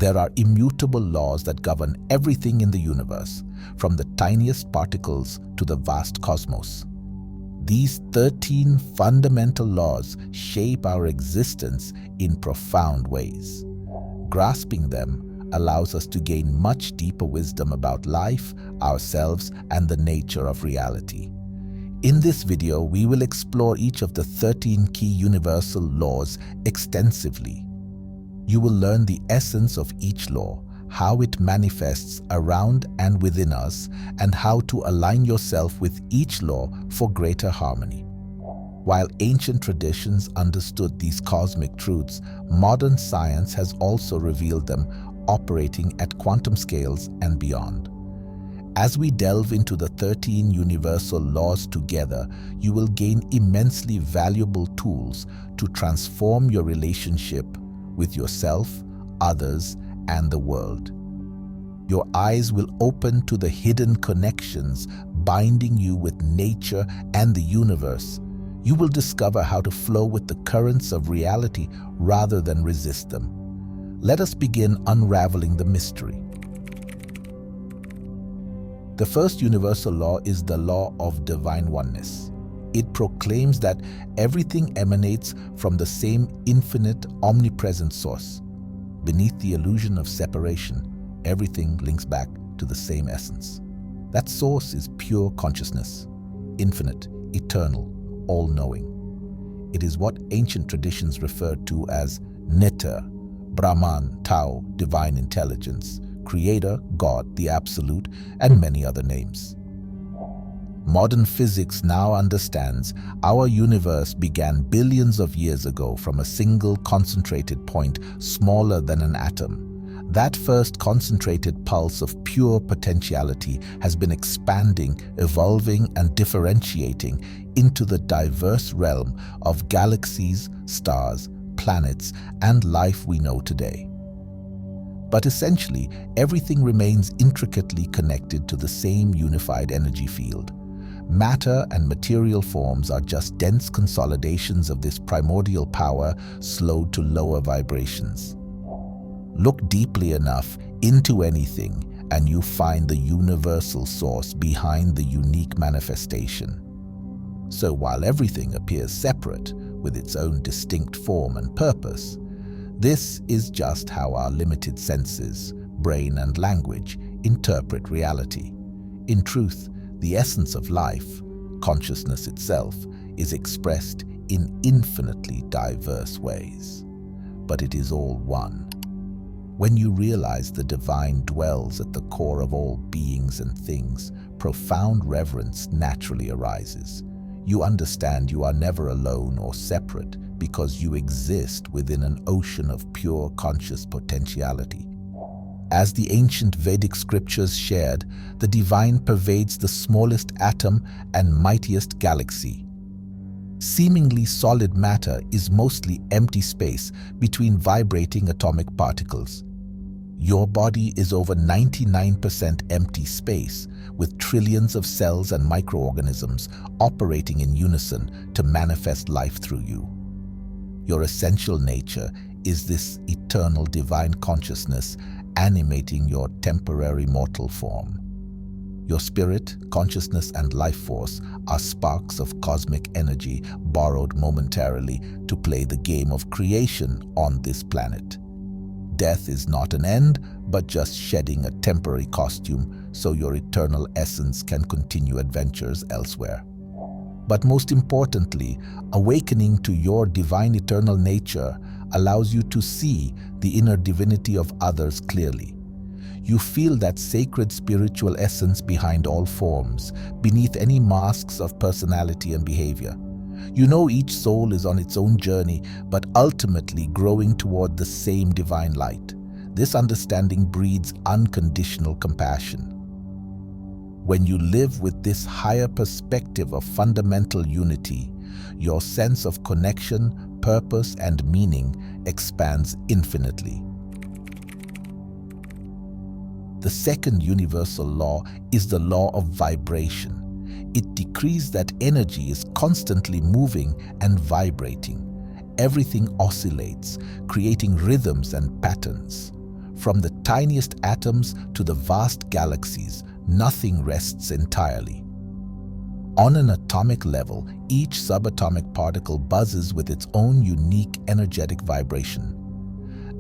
There are immutable laws that govern everything in the universe, from the tiniest particles to the vast cosmos. These 13 fundamental laws shape our existence in profound ways. Grasping them allows us to gain much deeper wisdom about life, ourselves, and the nature of reality. In this video, we will explore each of the 13 key universal laws extensively. You will learn the essence of each law, how it manifests around and within us, and how to align yourself with each law for greater harmony. While ancient traditions understood these cosmic truths, modern science has also revealed them, operating at quantum scales and beyond. As we delve into the 13 universal laws together, you will gain immensely valuable tools to transform your relationship with yourself, others, and the world. Your eyes will open to the hidden connections binding you with nature and the universe. You will discover how to flow with the currents of reality rather than resist them. Let us begin unraveling the mystery. The first universal law is the law of divine oneness. It proclaims that everything emanates from the same infinite, omnipresent source. Beneath the illusion of separation, everything links back to the same essence. That source is pure consciousness, infinite, eternal, all-knowing. It is what ancient traditions referred to as Netta, Brahman, Tao, divine intelligence, Creator, God, the Absolute, and many other names. Modern physics now understands our universe began billions of years ago from a single concentrated point smaller than an atom. That first concentrated pulse of pure potentiality has been expanding, evolving, and differentiating into the diverse realm of galaxies, stars, planets, and life we know today. But essentially, everything remains intricately connected to the same unified energy field. Matter and material forms are just dense consolidations of this primordial power slowed to lower vibrations. Look deeply enough into anything and you find the universal source behind the unique manifestation. So while everything appears separate, with its own distinct form and purpose, this is just how our limited senses, brain and language interpret reality. In truth, the essence of life, consciousness itself, is expressed in infinitely diverse ways. But it is all one. When you realize the divine dwells at the core of all beings and things, profound reverence naturally arises. You understand you are never alone or separate because you exist within an ocean of pure conscious potentiality. As the ancient Vedic scriptures shared, the divine pervades the smallest atom and mightiest galaxy. Seemingly solid matter is mostly empty space between vibrating atomic particles. Your body is over 99% empty space, with trillions of cells and microorganisms operating in unison to manifest life through you. Your essential nature is this eternal divine consciousness animating your temporary mortal form. Your spirit, consciousness, and life force are sparks of cosmic energy borrowed momentarily to play the game of creation on this planet. Death is not an end, but just shedding a temporary costume so your eternal essence can continue adventures elsewhere. But most importantly, awakening to your divine eternal nature allows you to see the inner divinity of others clearly. You feel that sacred spiritual essence behind all forms, beneath any masks of personality and behavior. You know each soul is on its own journey, but ultimately growing toward the same divine light. This understanding breeds unconditional compassion. When you live with this higher perspective of fundamental unity, your sense of connection, purpose, and meaning expands infinitely. The second universal law is the law of vibration. It decrees that energy is constantly moving and vibrating. Everything oscillates, creating rhythms and patterns. From the tiniest atoms to the vast galaxies, nothing rests entirely. On an atomic level, each subatomic particle buzzes with its own unique energetic vibration.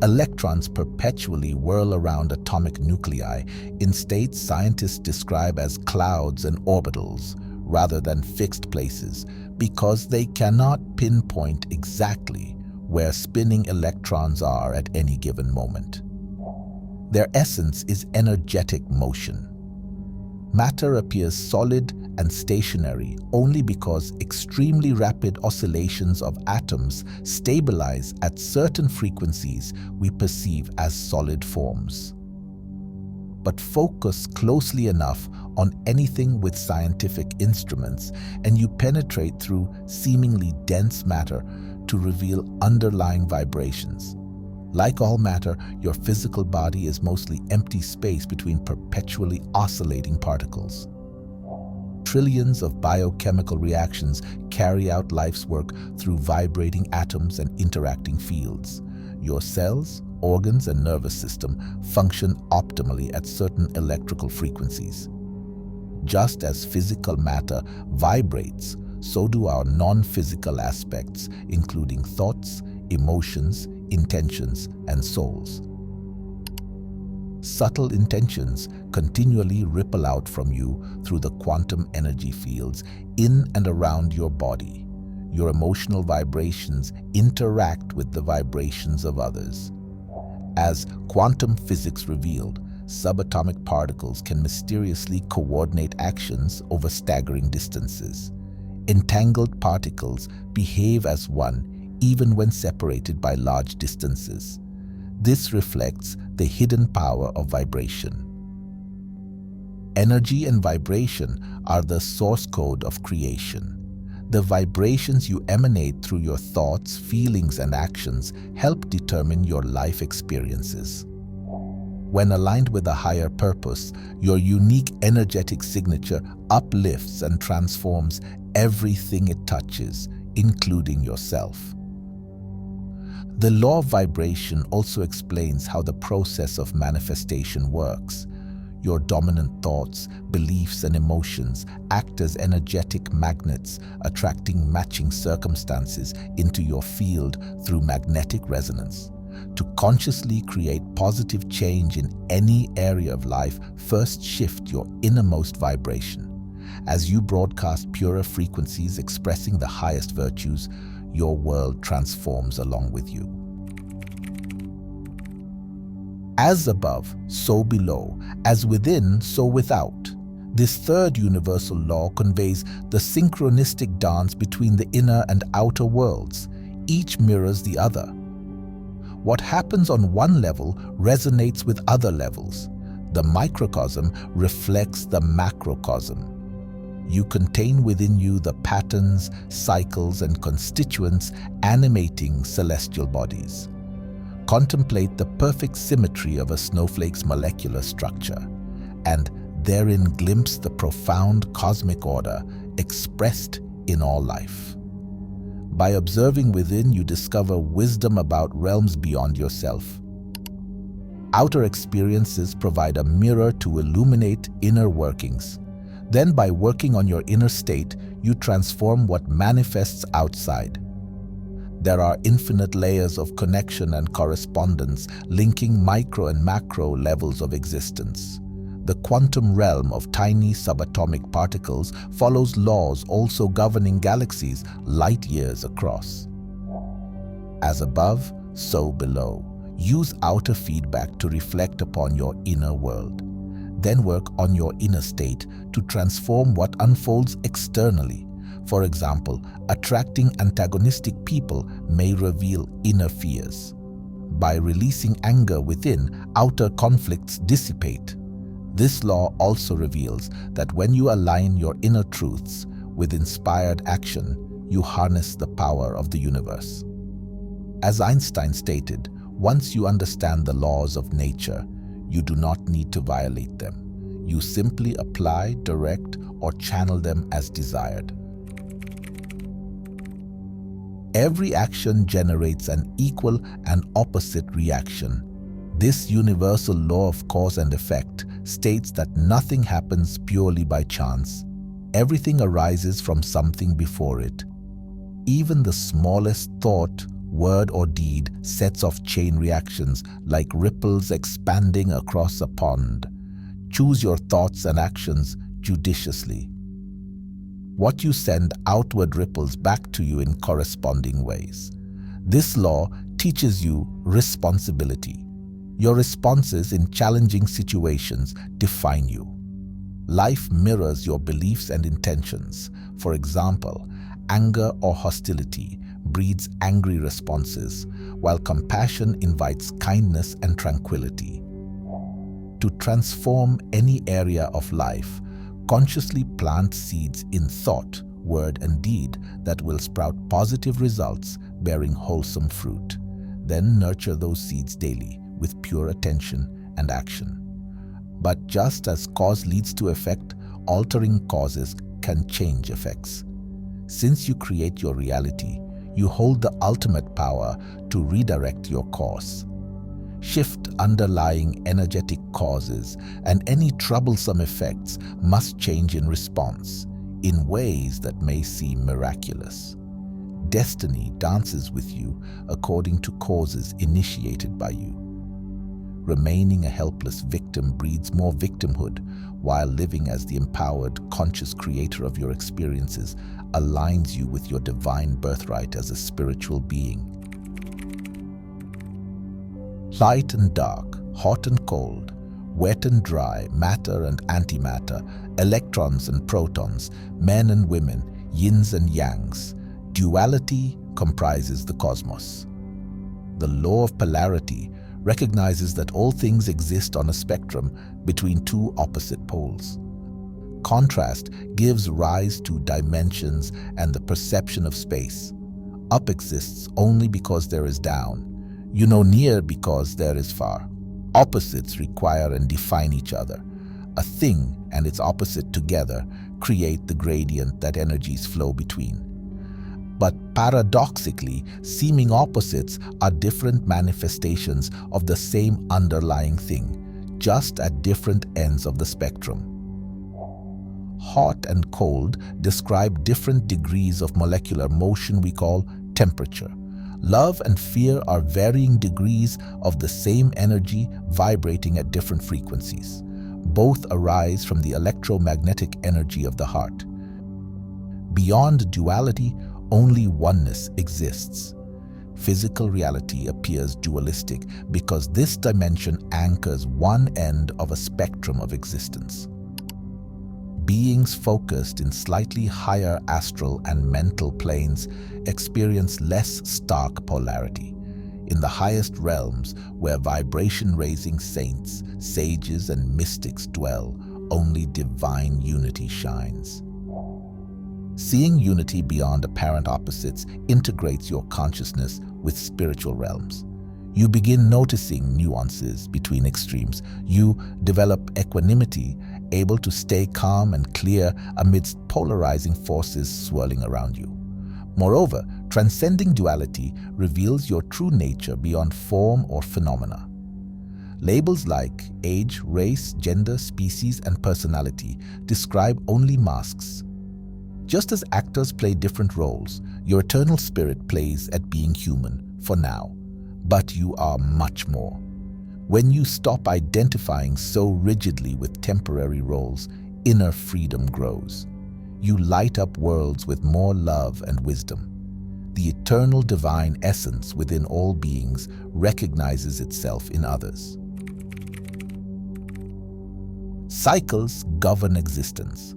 Electrons perpetually whirl around atomic nuclei in states scientists describe as clouds and orbitals, rather than fixed places, because they cannot pinpoint exactly where spinning electrons are at any given moment. Their essence is energetic motion. Matter appears solid and stationary only because extremely rapid oscillations of atoms stabilize at certain frequencies we perceive as solid forms. But focus closely enough on anything with scientific instruments and you penetrate through seemingly dense matter to reveal underlying vibrations. Like all matter, your physical body is mostly empty space between perpetually oscillating particles. Trillions of biochemical reactions carry out life's work through vibrating atoms and interacting fields. Your cells, organs, and nervous system function optimally at certain electrical frequencies. Just as physical matter vibrates, so do our non-physical aspects, including thoughts, emotions, intentions, and souls. Subtle intentions continually ripple out from you through the quantum energy fields in and around your body. Your emotional vibrations interact with the vibrations of others. As quantum physics revealed, subatomic particles can mysteriously coordinate actions over staggering distances. Entangled particles behave as one even when separated by large distances. This reflects the hidden power of vibration. Energy and vibration are the source code of creation. The vibrations you emanate through your thoughts, feelings, and actions help determine your life experiences. When aligned with a higher purpose, your unique energetic signature uplifts and transforms everything it touches, including yourself. The law of vibration also explains how the process of manifestation works. Your dominant thoughts, beliefs, and emotions act as energetic magnets, attracting matching circumstances into your field through magnetic resonance. To consciously create positive change in any area of life, first shift your innermost vibration. As you broadcast purer frequencies expressing the highest virtues, your world transforms along with you. As above, so below, as within, so without. This third universal law conveys the synchronistic dance between the inner and outer worlds. Each mirrors the other. What happens on one level resonates with other levels. The microcosm reflects the macrocosm. You contain within you the patterns, cycles, and constituents animating celestial bodies. Contemplate the perfect symmetry of a snowflake's molecular structure, and therein glimpse the profound cosmic order expressed in all life. By observing within, you discover wisdom about realms beyond yourself. Outer experiences provide a mirror to illuminate inner workings. Then, by working on your inner state, you transform what manifests outside. There are infinite layers of connection and correspondence linking micro and macro levels of existence. The quantum realm of tiny subatomic particles follows laws also governing galaxies light years across. As above, so below. Use outer feedback to reflect upon your inner world. Then work on your inner state to transform what unfolds externally. For example, attracting antagonistic people may reveal inner fears. By releasing anger within, outer conflicts dissipate. This law also reveals that when you align your inner truths with inspired action, you harness the power of the universe. As Einstein stated, once you understand the laws of nature, you do not need to violate them. You simply apply, direct, or channel them as desired. Every action generates an equal and opposite reaction. This universal law of cause and effect states that nothing happens purely by chance. Everything arises from something before it. Even the smallest thought, word, or deed sets off chain reactions like ripples expanding across a pond. Choose your thoughts and actions judiciously. What you send outward ripples back to you in corresponding ways. This law teaches you responsibility. Your responses in challenging situations define you. Life mirrors your beliefs and intentions. For example, anger or hostility breeds angry responses, while compassion invites kindness and tranquility. To transform any area of life, consciously plant seeds in thought, word, and deed that will sprout positive results bearing wholesome fruit. Then nurture those seeds daily with pure attention and action. But just as cause leads to effect, altering causes can change effects. Since you create your reality, you hold the ultimate power to redirect your course. Shift underlying energetic causes, and any troublesome effects must change in response, in ways that may seem miraculous. Destiny dances with you according to causes initiated by you. Remaining a helpless victim breeds more victimhood, while living as the empowered, conscious creator of your experiences aligns you with your divine birthright as a spiritual being. Light and dark, hot and cold, wet and dry, matter and antimatter, electrons and protons, men and women, yins and yangs. Duality comprises the cosmos. The law of polarity recognizes that all things exist on a spectrum between two opposite poles. Contrast gives rise to dimensions and the perception of space. Up exists only because there is down. You know near because there is far. Opposites require and define each other. A thing and its opposite together create the gradient that energies flow between. But paradoxically, seeming opposites are different manifestations of the same underlying thing, just at different ends of the spectrum. Hot and cold describe different degrees of molecular motion we call temperature. Love and fear are varying degrees of the same energy vibrating at different frequencies. Both arise from the electromagnetic energy of the heart. Beyond duality, only oneness exists. Physical reality appears dualistic because this dimension anchors one end of a spectrum of existence. Beings focused in slightly higher astral and mental planes experience less stark polarity. In the highest realms, where vibration-raising saints, sages, and mystics dwell, only divine unity shines. Seeing unity beyond apparent opposites integrates your consciousness with spiritual realms. You begin noticing nuances between extremes. You develop equanimity, able to stay calm and clear amidst polarizing forces swirling around you. Moreover, transcending duality reveals your true nature beyond form or phenomena. Labels like age, race, gender, species, and personality describe only masks. Just as actors play different roles, your eternal spirit plays at being human for now, but you are much more. When you stop identifying so rigidly with temporary roles, inner freedom grows. You light up worlds with more love and wisdom. The eternal divine essence within all beings recognizes itself in others. Cycles govern existence.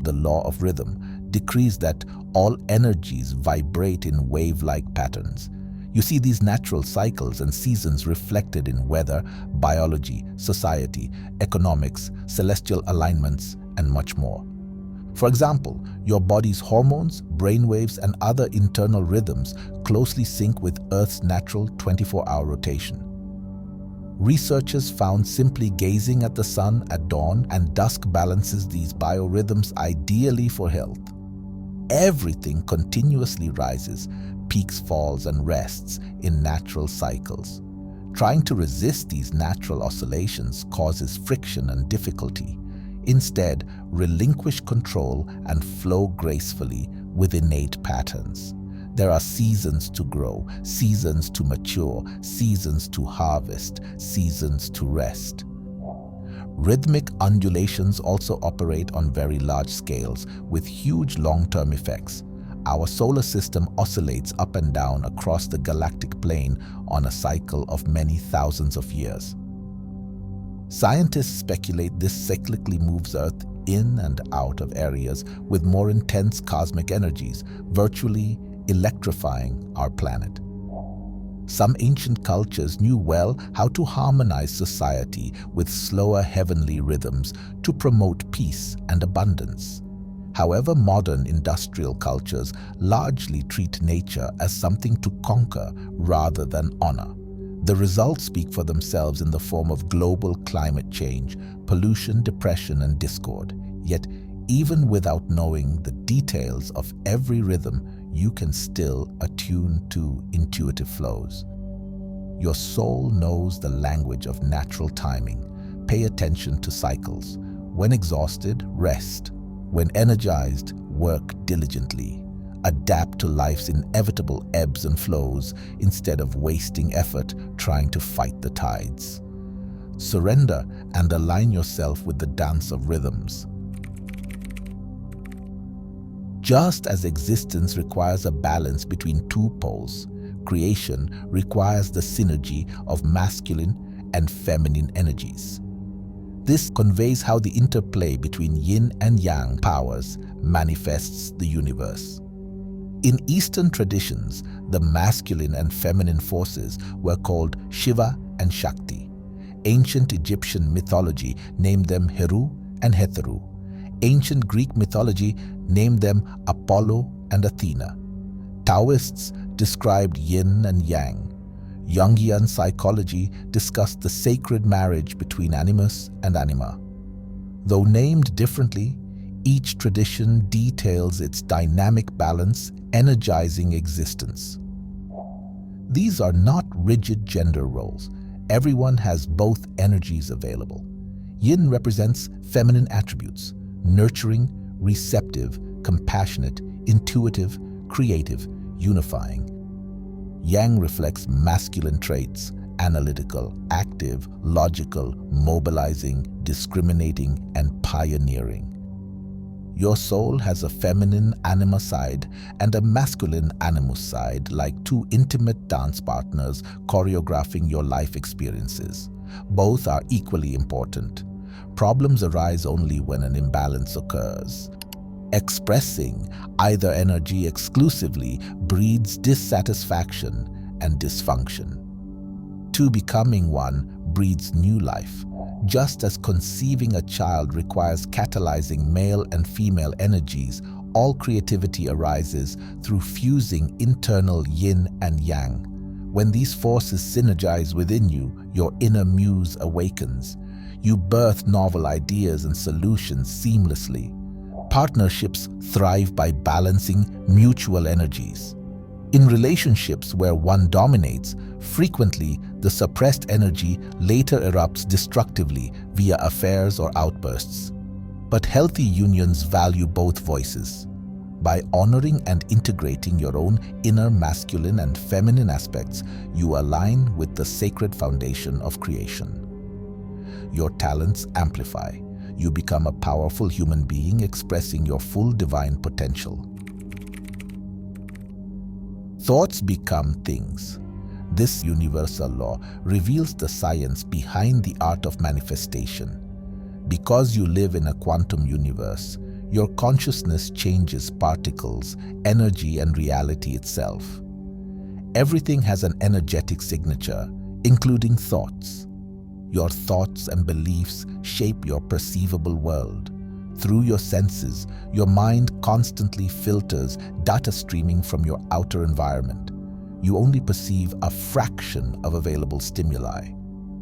The law of rhythm decrees that all energies vibrate in wave-like patterns. You see these natural cycles and seasons reflected in weather, biology, society, economics, celestial alignments, and much more. For example, your body's hormones, brainwaves, and other internal rhythms closely sync with Earth's natural 24-hour rotation. Researchers found simply gazing at the sun at dawn and dusk balances these biorhythms ideally for health. Everything continuously rises, peaks, falls, and rests in natural cycles. Trying to resist these natural oscillations causes friction and difficulty. Instead, relinquish control and flow gracefully with innate patterns. There are seasons to grow, seasons to mature, seasons to harvest, seasons to rest. Rhythmic undulations also operate on very large scales with huge long-term effects. Our solar system oscillates up and down across the galactic plane on a cycle of many thousands of years. Scientists speculate this cyclically moves Earth in and out of areas with more intense cosmic energies, virtually electrifying our planet. Some ancient cultures knew well how to harmonize society with slower heavenly rhythms to promote peace and abundance. However, modern industrial cultures largely treat nature as something to conquer rather than honor. The results speak for themselves in the form of global climate change, pollution, depression, and discord. Yet, even without knowing the details of every rhythm, you can still attune to intuitive flows. Your soul knows the language of natural timing. Pay attention to cycles. When exhausted, rest. When energized, work diligently. Adapt to life's inevitable ebbs and flows instead of wasting effort trying to fight the tides. Surrender and align yourself with the dance of rhythms. Just as existence requires a balance between two poles, creation requires the synergy of masculine and feminine energies. This conveys how the interplay between yin and yang powers manifests the universe. In Eastern traditions, the masculine and feminine forces were called Shiva and Shakti. Ancient Egyptian mythology named them Heru and Hetheru. Ancient Greek mythology named them Apollo and Athena. Taoists described yin and yang. Jungian psychology discussed the sacred marriage between animus and anima. Though named differently, each tradition details its dynamic balance, energizing existence. These are not rigid gender roles. Everyone has both energies available. Yin represents feminine attributes: nurturing, receptive, compassionate, intuitive, creative, unifying. Yang reflects masculine traits: analytical, active, logical, mobilizing, discriminating, and pioneering. Your soul has a feminine anima side and a masculine animus side, like two intimate dance partners choreographing your life experiences. Both are equally important. Problems arise only when an imbalance occurs. Expressing either energy exclusively breeds dissatisfaction and dysfunction. Two becoming one breeds new life. Just as conceiving a child requires catalyzing male and female energies, all creativity arises through fusing internal yin and yang. When these forces synergize within you, your inner muse awakens. You birth novel ideas and solutions seamlessly. Partnerships thrive by balancing mutual energies. In relationships where one dominates, frequently the suppressed energy later erupts destructively via affairs or outbursts. But healthy unions value both voices. By honoring and integrating your own inner masculine and feminine aspects, you align with the sacred foundation of creation. Your talents amplify. You become a powerful human being expressing your full divine potential. Thoughts become things. This universal law reveals the science behind the art of manifestation. Because you live in a quantum universe, your consciousness changes particles, energy, and reality itself. Everything has an energetic signature, including thoughts. Your thoughts and beliefs shape your perceivable world. Through your senses, your mind constantly filters data streaming from your outer environment. You only perceive a fraction of available stimuli.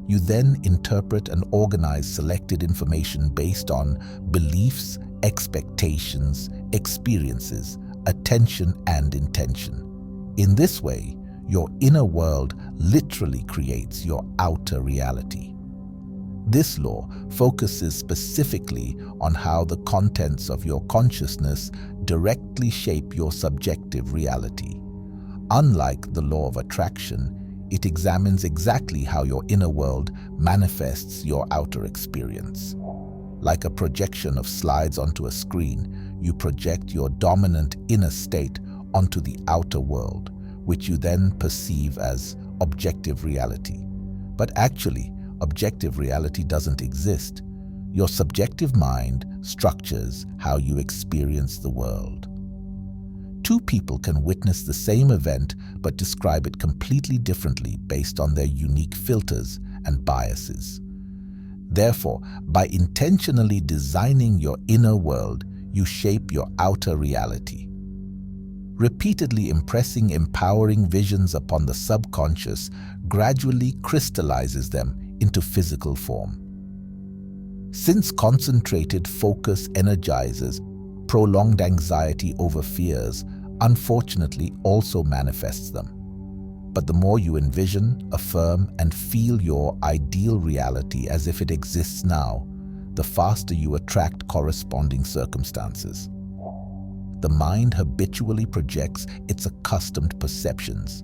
You then interpret and organize selected information based on beliefs, expectations, experiences, attention, and intention. In this way, Your inner world literally creates your outer reality. This law focuses specifically on how the contents of your consciousness directly shape your subjective reality. Unlike the law of attraction, it examines exactly how your inner world manifests your outer experience. Like a projection of slides onto a screen, you project your dominant inner state onto the outer world, which you then perceive as objective reality. But actually, objective reality doesn't exist. Your subjective mind structures how you experience the world. Two people can witness the same event but describe it completely differently based on their unique filters and biases. Therefore, by intentionally designing your inner world, you shape your outer reality. Repeatedly impressing empowering visions upon the subconscious gradually crystallizes them into physical form. Since concentrated focus energizes, prolonged anxiety over fears unfortunately also manifests them. But the more you envision, affirm, and feel your ideal reality as if it exists now, the faster you attract corresponding circumstances. The mind habitually projects its accustomed perceptions,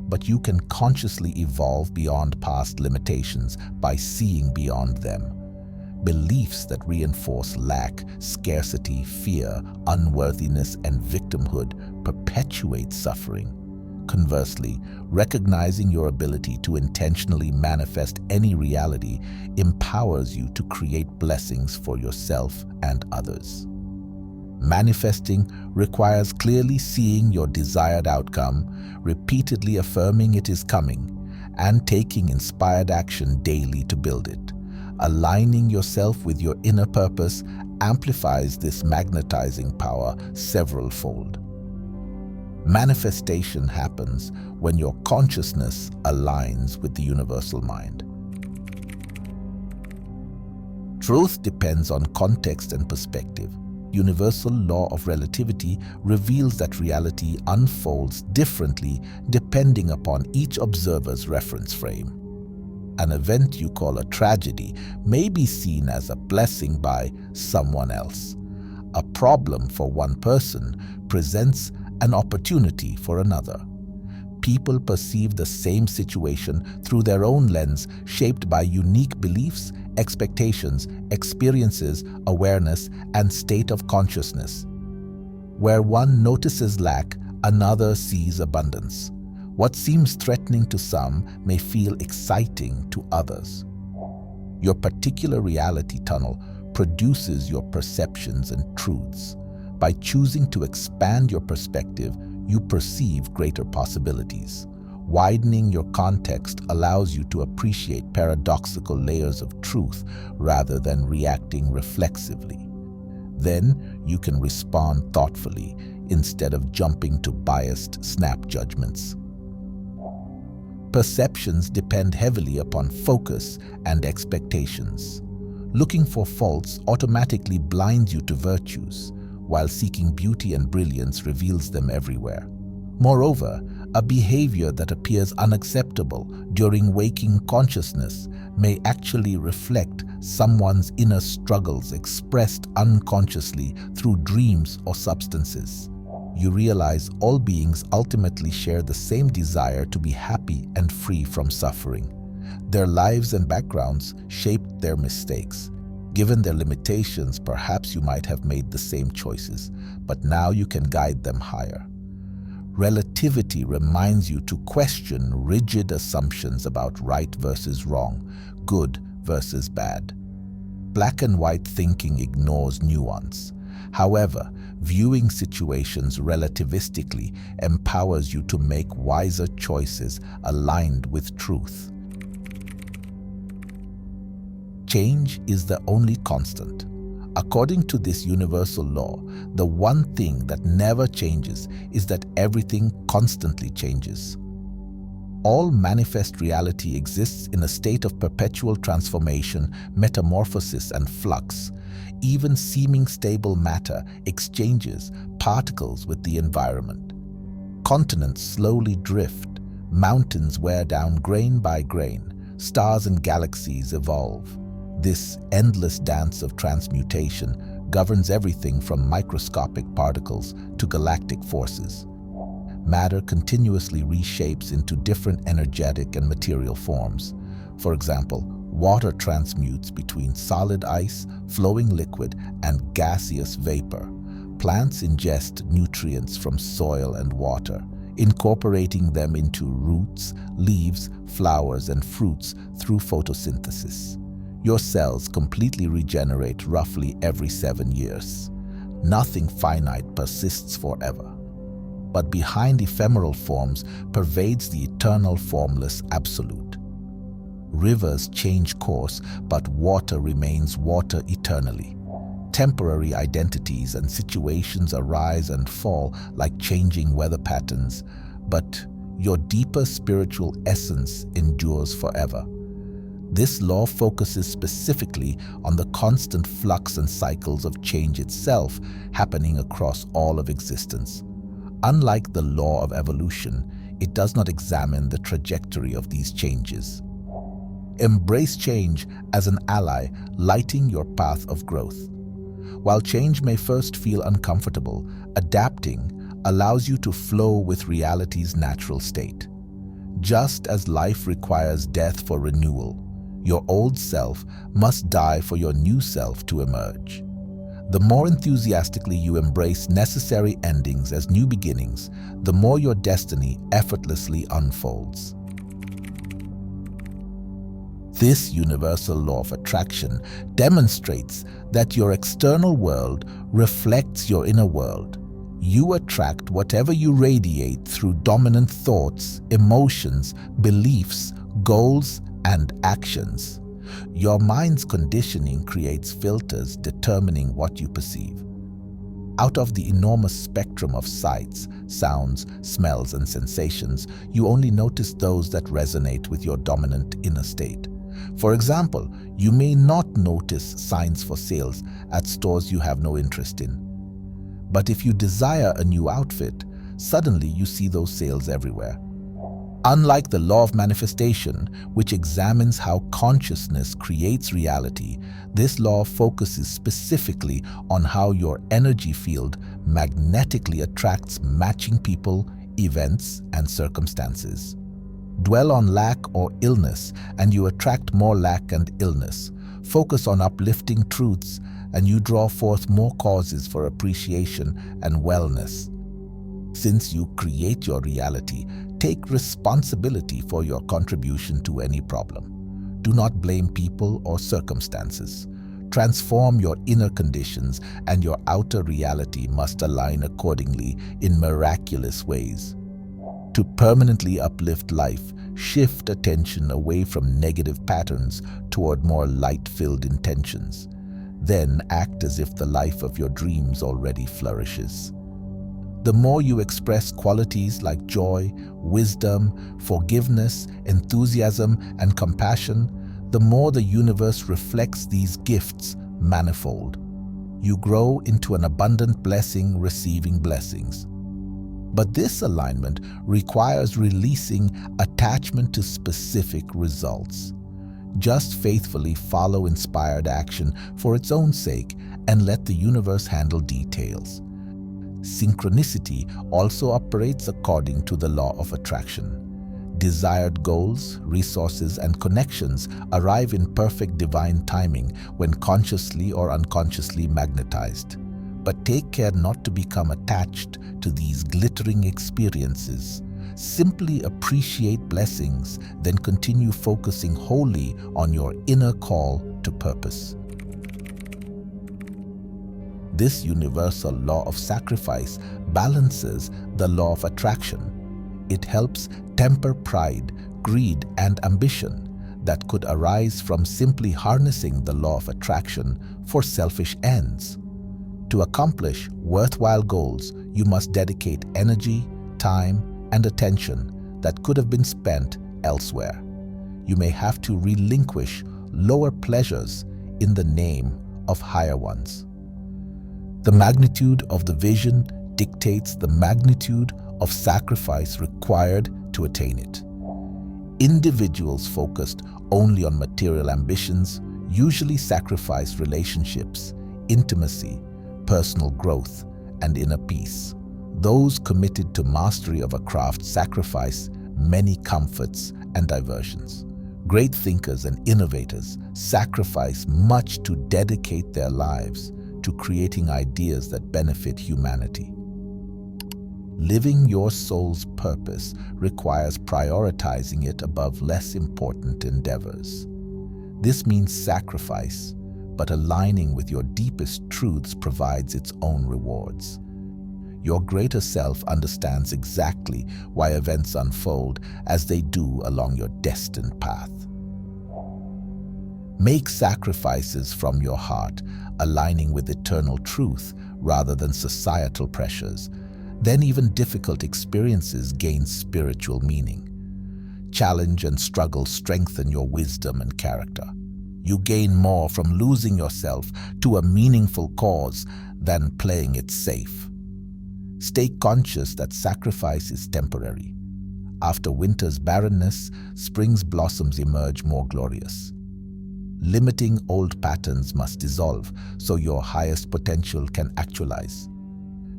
but you can consciously evolve beyond past limitations by seeing beyond them. Beliefs that reinforce lack, scarcity, fear, unworthiness, and victimhood perpetuate suffering. Conversely, recognizing your ability to intentionally manifest any reality empowers you to create blessings for yourself and others. Manifesting requires clearly seeing your desired outcome, repeatedly affirming it is coming, and taking inspired action daily to build it. Aligning yourself with your inner purpose amplifies this magnetizing power several-fold. Manifestation happens when your consciousness aligns with the universal mind. Truth depends on context and perspective. Universal law of relativity reveals that reality unfolds differently depending upon each observer's reference frame. An event you call a tragedy may be seen as a blessing by someone else. A problem for one person presents an opportunity for another. People perceive the same situation through their own lens, shaped by unique beliefs, expectations, experiences, awareness, and state of consciousness. Where one notices lack, another sees abundance. What seems threatening to some may feel exciting to others. Your particular reality tunnel produces your perceptions and truths. By choosing to expand your perspective, you perceive greater possibilities. Widening your context allows you to appreciate paradoxical layers of truth rather than reacting reflexively. Then you can respond thoughtfully instead of jumping to biased snap judgments. Perceptions depend heavily upon focus and expectations. Looking for faults automatically blinds you to virtues, while seeking beauty and brilliance reveals them everywhere. Moreover, a behavior that appears unacceptable during waking consciousness may actually reflect someone's inner struggles expressed unconsciously through dreams or substances. You realize all beings ultimately share the same desire to be happy and free from suffering. Their lives and backgrounds shaped their mistakes. Given their limitations, perhaps you might have made the same choices, but now you can guide them higher. Relativity reminds you to question rigid assumptions about right versus wrong, good versus bad. Black and white thinking ignores nuance. However, viewing situations relativistically empowers you to make wiser choices aligned with truth. Change is the only constant. According to this universal law, the one thing that never changes is that everything constantly changes. All manifest reality exists in a state of perpetual transformation, metamorphosis, and flux. Even seeming stable matter exchanges particles with the environment. Continents slowly drift, Mountains wear down grain by grain. Stars and galaxies evolve. This endless dance of transmutation governs everything from microscopic particles to galactic forces. Matter continuously reshapes into different energetic and material forms. For example, water transmutes between solid ice, flowing liquid, and gaseous vapor. Plants ingest nutrients from soil and water, incorporating them into roots, leaves, flowers, and fruits through photosynthesis. Your cells completely regenerate roughly every 7 years. Nothing finite persists forever. But behind ephemeral forms pervades the eternal formless absolute. Rivers change course, but water remains water eternally. Temporary identities and situations arise and fall like changing weather patterns, but your deeper spiritual essence endures forever. This law focuses specifically on the constant flux and cycles of change itself happening across all of existence. Unlike the law of evolution, it does not examine the trajectory of these changes. Embrace change as an ally, lighting your path of growth. While change may first feel uncomfortable, adapting allows you to flow with reality's natural state. Just as life requires death for renewal, your old self must die for your new self to emerge. The more enthusiastically you embrace necessary endings as new beginnings, the more your destiny effortlessly unfolds. This universal law of attraction demonstrates that your external world reflects your inner world. You attract whatever you radiate through dominant thoughts, emotions, beliefs, goals, and actions. Your mind's conditioning creates filters determining what you perceive. Out of the enormous spectrum of sights, sounds, smells, and sensations, you only notice those that resonate with your dominant inner state. For example, you may not notice signs for sales at stores you have no interest in. But if you desire a new outfit, suddenly you see those sales everywhere. Unlike the law of manifestation, which examines how consciousness creates reality, this law focuses specifically on how your energy field magnetically attracts matching people, events, and circumstances. Dwell on lack or illness, and you attract more lack and illness. Focus on uplifting truths, and you draw forth more causes for appreciation and wellness. Since you create your reality, take responsibility for your contribution to any problem. Do not blame people or circumstances. Transform your inner conditions, and your outer reality must align accordingly in miraculous ways. To permanently uplift life, shift attention away from negative patterns toward more light-filled intentions. Then act as if the life of your dreams already flourishes. The more you express qualities like joy, wisdom, forgiveness, enthusiasm, and compassion, the more the universe reflects these gifts manifold. You grow into an abundant blessing, receiving blessings. But this alignment requires releasing attachment to specific results. Just faithfully follow inspired action for its own sake and let the universe handle details. Synchronicity also operates according to the law of attraction. Desired goals, resources, and connections arrive in perfect divine timing when consciously or unconsciously magnetized. But take care not to become attached to these glittering experiences. Simply appreciate blessings, then continue focusing wholly on your inner call to purpose. This universal law of sacrifice balances the law of attraction. It helps temper pride, greed, and ambition that could arise from simply harnessing the law of attraction for selfish ends. To accomplish worthwhile goals, you must dedicate energy, time, and attention that could have been spent elsewhere. You may have to relinquish lower pleasures in the name of higher ones. The magnitude of the vision dictates the magnitude of sacrifice required to attain it. Individuals focused only on material ambitions usually sacrifice relationships, intimacy, personal growth, and inner peace. Those committed to mastery of a craft sacrifice many comforts and diversions. Great thinkers and innovators sacrifice much to dedicate their lives to creating ideas that benefit humanity. Living your soul's purpose requires prioritizing it above less important endeavors. This means sacrifice, but aligning with your deepest truths provides its own rewards. Your greater self understands exactly why events unfold as they do along your destined path. Make sacrifices from your heart, aligning with eternal truth rather than societal pressures. Then even difficult experiences gain spiritual meaning. Challenge and struggle strengthen your wisdom and character. You gain more from losing yourself to a meaningful cause than playing it safe. Stay conscious that sacrifice is temporary. After winter's barrenness, spring's blossoms emerge more glorious. Limiting old patterns must dissolve so your highest potential can actualize.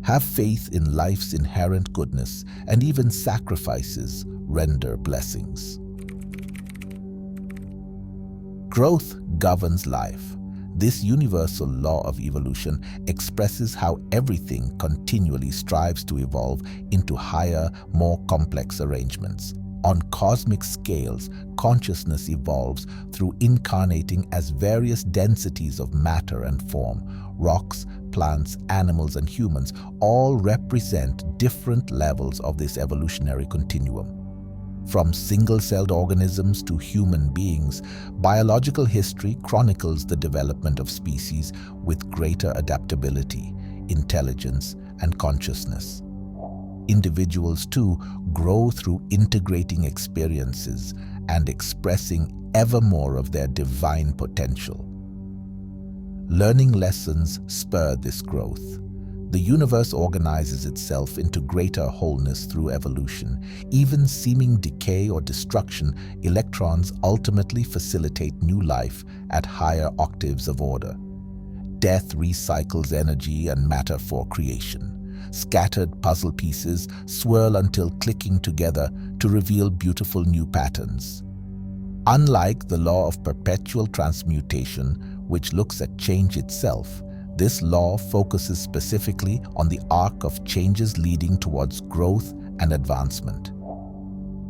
Have faith in life's inherent goodness, and even sacrifices render blessings. Growth governs life. This universal law of evolution expresses how everything continually strives to evolve into higher, more complex arrangements. On cosmic scales, consciousness evolves through incarnating as various densities of matter and form. Rocks, plants, animals, and humans all represent different levels of this evolutionary continuum. From single-celled organisms to human beings, biological history chronicles the development of species with greater adaptability, intelligence, and consciousness. Individuals, too, grow through integrating experiences and expressing ever more of their divine potential. Learning lessons spur this growth. The universe organizes itself into greater wholeness through evolution. Even seeming decay or destruction, electrons ultimately facilitate new life at higher octaves of order. Death recycles energy and matter for creation. Scattered puzzle pieces swirl until clicking together to reveal beautiful new patterns. Unlike the law of perpetual transmutation, which looks at change itself, this law focuses specifically on the arc of changes leading towards growth and advancement.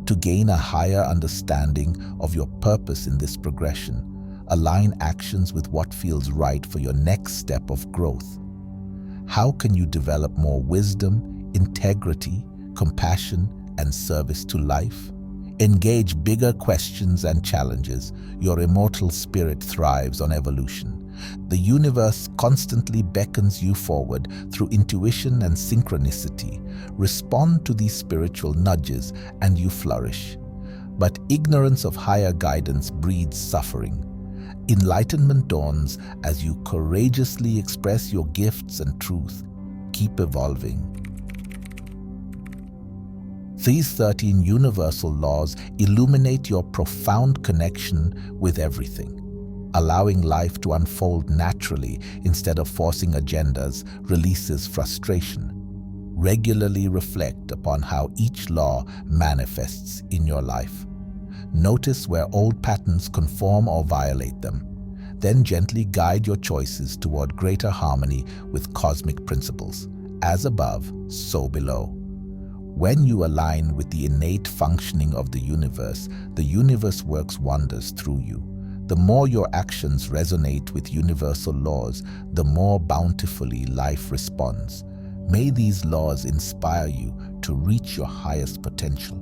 To gain a higher understanding of your purpose in this progression, align actions with what feels right for your next step of growth. How can you develop more wisdom, integrity, compassion, and service to life? Engage bigger questions and challenges. Your immortal spirit thrives on evolution. The universe constantly beckons you forward through intuition and synchronicity. Respond to these spiritual nudges and you flourish. But ignorance of higher guidance breeds suffering. Enlightenment dawns as you courageously express your gifts and truth. Keep evolving. These 13 universal laws illuminate your profound connection with everything. Allowing life to unfold naturally instead of forcing agendas releases frustration. Regularly reflect upon how each law manifests in your life. Notice where old patterns conform or violate them. Then gently guide your choices toward greater harmony with cosmic principles. As above, so below. When you align with the innate functioning of the universe works wonders through you. The more your actions resonate with universal laws, the more bountifully life responds. May these laws inspire you to reach your highest potential.